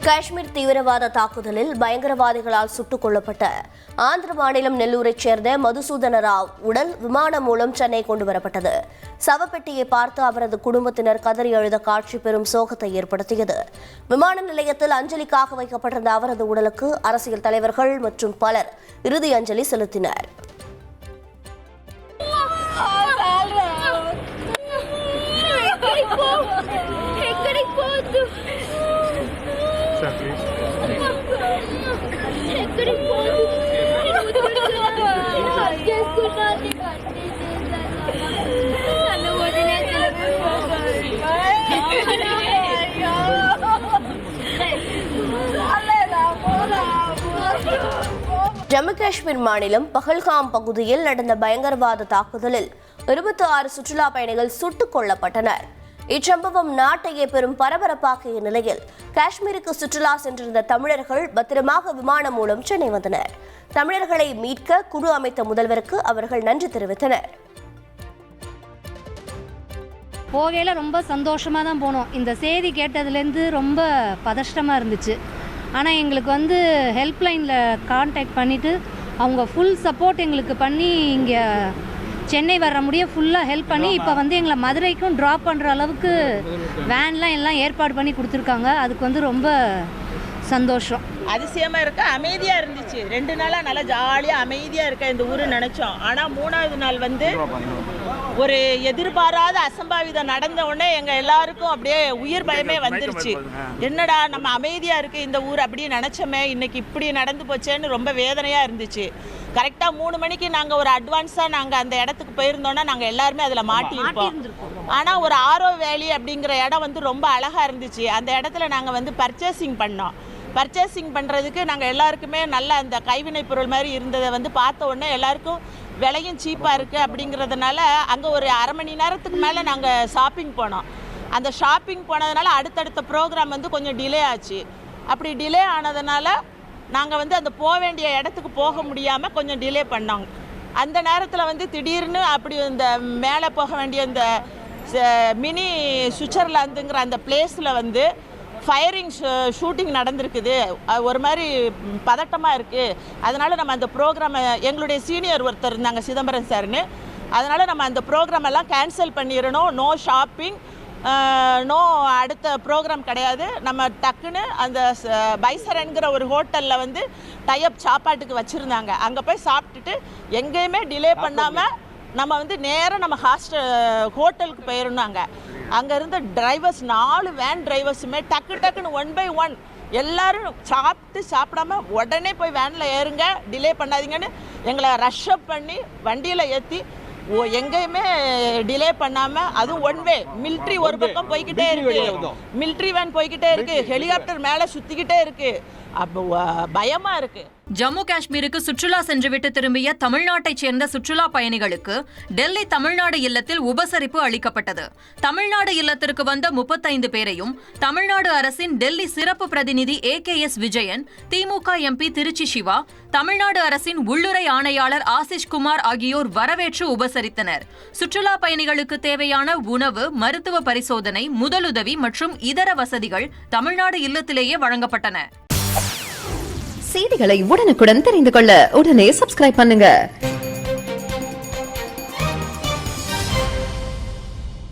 காஷ்மீர் தீவிரவாத தாக்குதலில் பயங்கரவாதிகளால் சுட்டுக் கொல்லப்பட்ட ஆந்திர மாநிலம் நெல்லூரைச் சேர்ந்த மதுசூதன ராவ் உடல் விமானம் மூலம் சென்னை கொண்டுவரப்பட்டது. சவப்பெட்டியை பார்த்து அவரது குடும்பத்தினர் கதறி அழுத காட்சி பெரும் சோகத்தை ஏற்படுத்தியது. விமான நிலையத்தில் அஞ்சலிக்காக வைக்கப்பட்டிருந்த அவரது உடலுக்கு அரசியல் தலைவர்கள் மற்றும் பலர் இறுதி அஞ்சலி செலுத்தினர். ஜம்மு காஷ்மீர் மாநிலம் பஹல்காம் பகுதியில் நடந்த பயங்கரவாத தாக்குதலில் 26 சுற்றுலா பயணிகள் சுட்டுக் கொல்லப்பட்டனர். இச்சம்பவம் நாட்டையே பெரும் பரபரப்பாக்கிய நிலையில் காஷ்மீருக்கு சுற்றுலா சென்றிருந்த தமிழர்கள் பத்திரமாக விமானம் மூலம் சென்னை வந்தனர். தமிழர்களை மீட்க குழு அமைத்த முதல்வருக்கு அவர்கள் நன்றி தெரிவித்தனர். போகையில ரொம்ப சந்தோஷமா தான் போனோம். இந்த செய்தி கேட்டதுலேருந்து ரொம்ப பதஷ்டமாக இருந்துச்சு. ஆனால் எங்களுக்கு ஹெல்ப்லைனில் கான்டாக்ட் பண்ணிவிட்டு அவங்க ஃபுல் சப்போர்ட் எங்களுக்கு பண்ணி இங்கே சென்னை வர முடிய ஃபுல்லாக ஹெல்ப் பண்ணி இப்போ எங்களை மதுரைக்கும் ட்ராப் பண்ணுற அளவுக்கு வேன்லாம் எல்லாம் ஏற்பாடு பண்ணி கொடுத்துருக்காங்க. அதுக்கு ரொம்ப சந்தோஷம். அதிசயமாக இருக்க, அமைதியாக இருந்துச்சு. 2 நாளாக நல்லா ஜாலியாக அமைதியாக இருக்க இந்த ஊர் நினச்சோம். ஆனால் 3வது நாள் ஒரு எதிர்பாராத அசம்பாவிதம் நடந்த உடனே எங்கள் எல்லாருக்கும் அப்படியே உயிர் பயமே வந்துருச்சு. என்னடா நம்ம அமைதியாக இருக்கு இந்த ஊர் அப்படின்னு நினச்சோமே, இன்னைக்கு இப்படி நடந்து போச்சேன்னு ரொம்ப வேதனையாக இருந்துச்சு. கரெக்டாக 3 மணிக்கு நாங்கள் ஒரு அட்வான்ஸாக நாங்கள் அந்த இடத்துக்கு போயிருந்தோன்னா நாங்கள் எல்லாருமே அதில் மாட்டியிருப்போம். ஆனால் ஒரு ஆரோ வேலி அப்படிங்கிற இடம் ரொம்ப அழகாக இருந்துச்சு. அந்த இடத்துல நாங்கள் பர்ச்சேசிங் பண்ணோம். பர்ச்சேசிங் பண்ணுறதுக்கு நாங்கள் எல்லாருக்குமே நல்ல அந்த கைவினை பொருள் மாதிரி இருந்ததை பார்த்த உடனே எல்லாருக்கும் விலையும் சீப்பாக இருக்குது அப்படிங்கிறதுனால அங்கே ஒரு அரை மணி நேரத்துக்கு மேலே நாங்கள் ஷாப்பிங் போனோம். அந்த ஷாப்பிங் போனதுனால அடுத்தடுத்த ப்ரோக்ராம் கொஞ்சம் டிலே ஆச்சு. அப்படி டிலே ஆனதுனால நாங்கள் அந்த போக வேண்டிய இடத்துக்கு போக முடியாமல் கொஞ்சம் டிலே பண்ணோங்க. அந்த நேரத்தில் திடீர்னு அப்படி இந்த மேலே போக வேண்டிய இந்த மினி சுவிட்சர்லாந்துங்கிற அந்த பிளேஸில் ஃபயரிங் ஷூட்டிங் நடந்திருக்குது. ஒரு மாதிரி பதட்டமாக இருக்குது. அதனால் நம்ம அந்த ப்ரோக்ராமை, எங்களுடைய சீனியர் ஒருத்தர் இருந்தாங்க சிதம்பரம் சார்னு, அதனால் நம்ம அந்த ப்ரோக்ராமெல்லாம் கேன்சல் பண்ணிடணும். நோ ஷாப்பிங், நோ அடுத்த ப்ரோக்ராம் கிடையாது. நம்ம டக்குன்னு அந்த பைசரன்கிற ஒரு ஹோட்டலில் டைப் சாப்பாட்டுக்கு வச்சுருந்தாங்க. அங்கே போய் சாப்பிட்டுட்டு எங்கேயுமே டிலே பண்ணாமல் நம்ம நேராக நம்ம ஹோட்டலுக்கு போயிருந்தாங்க. அங்கே இருந்த டிரைவர்ஸ் 4 வேன் டிரைவர்ஸுமே டக்குன்னு 1 by 1 எல்லாரும் சாப்பிடாம உடனே போய் வேனில் ஏறுங்க, டிலே பண்ணாதீங்கன்னு எங்களை ரஷ்அப் பண்ணி வண்டியில் ஏற்றி எங்கேயுமே டிலே பண்ணாமல், அதுவும் 1 way மிலிட்ரி ஒரு பக்கம் போய்கிட்டே இருக்கு, மிலிட்ரி வேன் போய்கிட்டே இருக்கு, ஹெலிகாப்டர் மேலே சுற்றிக்கிட்டே இருக்கு. அப்போ பயமாக இருக்குது. ஜம்மு காஷ்மீருக்கு சுற்றுலா சென்றுவிட்டு திரும்பிய தமிழ்நாட்டைச் சேர்ந்த சுற்றுலா பயணிகளுக்கு டெல்லி தமிழ்நாடு இல்லத்தில் உபசரிப்பு அளிக்கப்பட்டது. தமிழ்நாடு இல்லத்திற்கு வந்த 35 பேரையும் தமிழ்நாடு அரசின் டெல்லி சிறப்பு பிரதிநிதி AKS விஜயன், திமுக MP திருச்சி சிவா, தமிழ்நாடு அரசின் உள்ளுறை ஆணையாளர் ஆசிஷ் குமார் ஆகியோர் வரவேற்று உபசரித்தனர். சுற்றுலா பயணிகளுக்கு தேவையான உணவு, மருத்துவ பரிசோதனை, முதலுதவி மற்றும் இதர வசதிகள் தமிழ்நாடு இல்லத்திலேயே வழங்கப்பட்டன. செய்திகளை உடனுக்குடன் தெரிந்து கொள்ள உடனே சப்ஸ்கிரைப் பண்ணுங்க.